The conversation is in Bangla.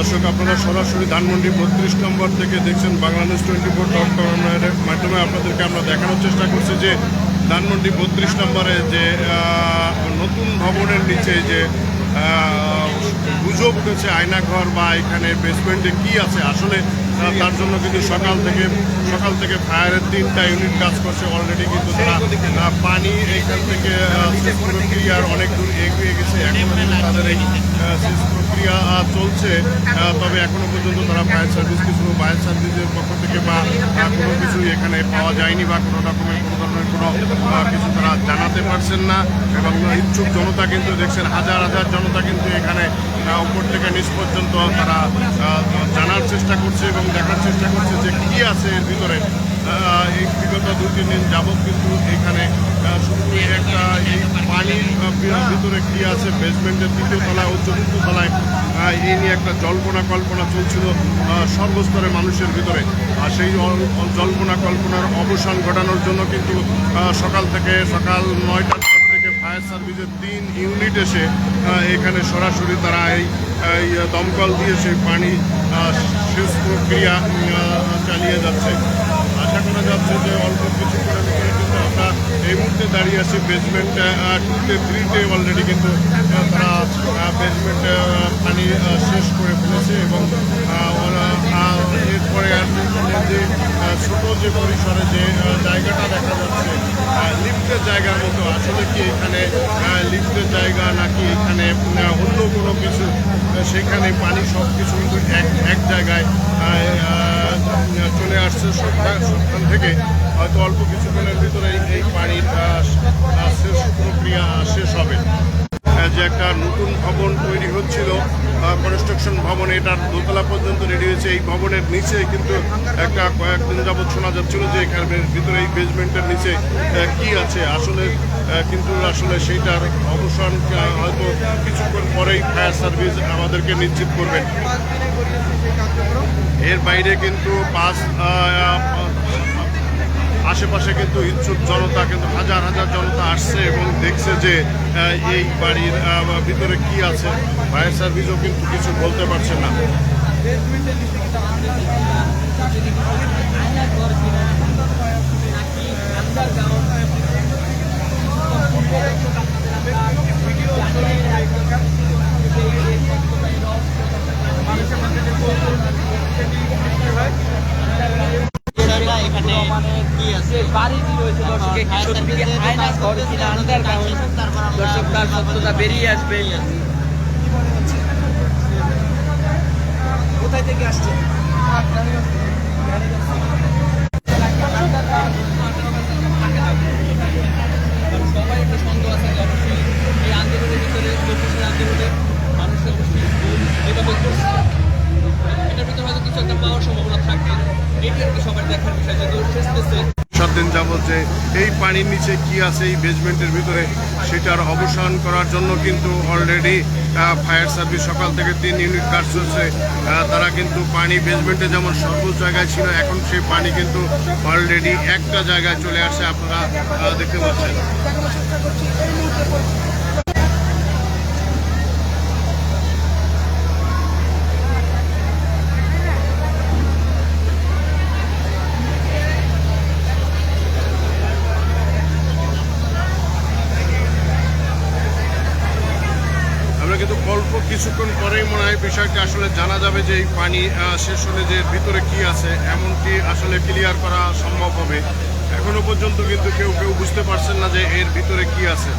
দর্শক, আপনারা সরাসরি ধানমন্ডি 32 নম্বর থেকে দেখছেন বাংলানিউজ24.com এর মাধ্যমে আপনাদেরকে আমরা দেখানোর চেষ্টা করছি যে ধানমন্ডি 32 নম্বরে যে নতুন ভবনের নিচে যে গুজব উঠেছে আয়নাঘর বা এখানে বেসমেন্টে কি আছে আসলে তার জন্য কিন্তু সকাল থেকে ফায়ারের 3টা ইউনিট কাজ করছে। অলরেডি কিন্তু তারা পানি এইখান থেকে সেচ প্রক্রিয়ার অনেক দূর এগিয়ে গেছে। এখনও কিন্তু তাদের এই সেচ প্রক্রিয়া চলছে, তবে এখনও পর্যন্ত তারা ফায়ার সার্ভিসের পক্ষ থেকে বা কোনো কিছুই এখানে পাওয়া যায়নি বা কোনো রকমের কোনো ধরনের কোনো কিছু তারা জানাতে পারছেন না। এবং ইচ্ছুক জনতা কিন্তু দেখছেন হাজার হাজার জনতা কিন্তু এখানে উপর থেকে নিচ পর্যন্ত তারা জানার চেষ্টা করছে এবং দেখার চেষ্টা করছে যে কী আছে এর ভিতরে। এই বিগত 2-3 দিন যাবৎ কিন্তু এখানে শুধু একটা এই পানির ভিতরে কী আছে বেসমেন্টের 3য় তলায় ও 4র্থ তলায় এই নিয়ে একটা জল্পনা কল্পনা চলছিল সর্বস্তরের মানুষের ভিতরে। আর সেই জল্পনা কল্পনার অবসান ঘটানোর জন্য কিন্তু সকাল 9টার পর থেকে ফায়ার সার্ভিসের 3 ইউনিট এসে এখানে সরাসরি তারা এই দমকল দিয়ে সেই পানি সেচ প্রক্রিয়া চালিয়ে যাচ্ছে। আশা করা যাচ্ছে যে অল্প কিছুক্ষণের ভিতরে কিন্তু আমরা এই মুহূর্তে দাঁড়িয়ে আছি বেসমেন্ট 2-তে 3-তে অলরেডি কিন্তু তারা বেসমেন্ট পানি শেষ করে ফেলেছে এবং এরপরে যে ছোটো যে পরিসরে যে জায়গাটা দেখা যাচ্ছে লিফটের জায়গার মতো, আসলে কি এখানে লিফটের জায়গা নাকি এখানে অন্য কোনো কিছু, সেখানে পানি সব কিছু কিন্তু এক জায়গায় চলে আসছে সবখান থেকে। হয়তো অল্প কিছুক্ষণের ভিতরে এই পানির শেষ প্রক্রিয়া শেষ হবে। যে একটা নতুন ভবন তৈরি হচ্ছিল কনস্ট্রাকশন ভবন, এটার দোতলা পর্যন্ত রেডি হয়েছে। এই ভবনের নিচে কিন্তু একটা কয়েকদিন যাবৎ শোনা যাচ্ছিল যে এখানের ভিতরে এই বেসমেন্টের নিচে কি আছে আসলে সেইটার অবসান হয়তো কিছুক্ষণ পরেই ফায়ার সার্ভিস আমাদেরকে নিশ্চিত করবেন। এর বাইরে কিন্তু আশেপাশে কিন্তু ইচ্ছুক জনতা কিন্তু হাজার হাজার জনতা আসছে এবং দেখছে যে এই বাড়ির ভিতরে কি আছে। ফায়ার সার্ভিসও কিন্তু কিছু বলতে পারছে না। তার সত্যতা বেরিয়ে আসবে। কোথায় থেকে আসছে সবাই একটা সন্দেহ আছে যে অবশ্যই এই আন্দোলনের ভিতরে আন্দোলনে মানুষ অবশ্যই এভাবে করছে, এটার ভিতরে হয়তো কিছু একটা পাওয়ার সম্ভাবনা থাকে। এটা আর কি সবার দেখার বিষয় যে 7 দিন যাবৎ যে এই পানির নিচে কি আছে এই বেসমেন্টের ভিতরে সেটার অবসান করার জন্য কিন্তু অলরেডি ফায়ার সার্ভিস সকাল থেকে 3 ইউনিট কাজ চলছে। তারা কিন্তু পানি বেসমেন্টে যেমন সর্বোচ্চ জায়গায় ছিল, এখন সেই পানি কিন্তু অলরেডি একটা জায়গায় চলে আসে, আপনারা দেখতে পাচ্ছেন। কিন্তু অল্প কিছুক্ষণ পরেই মনে হয় বিষয়টি আসলে জানা যাবে যে এই পানি শেষ হলে যে ভিতরে কি আছে এমনটি আসলে ক্লিয়ার করা সম্ভব হবে। এখনো পর্যন্ত কিন্তু কেউ বুঝতে পারছেন না যে এর ভিতরে কি আছে।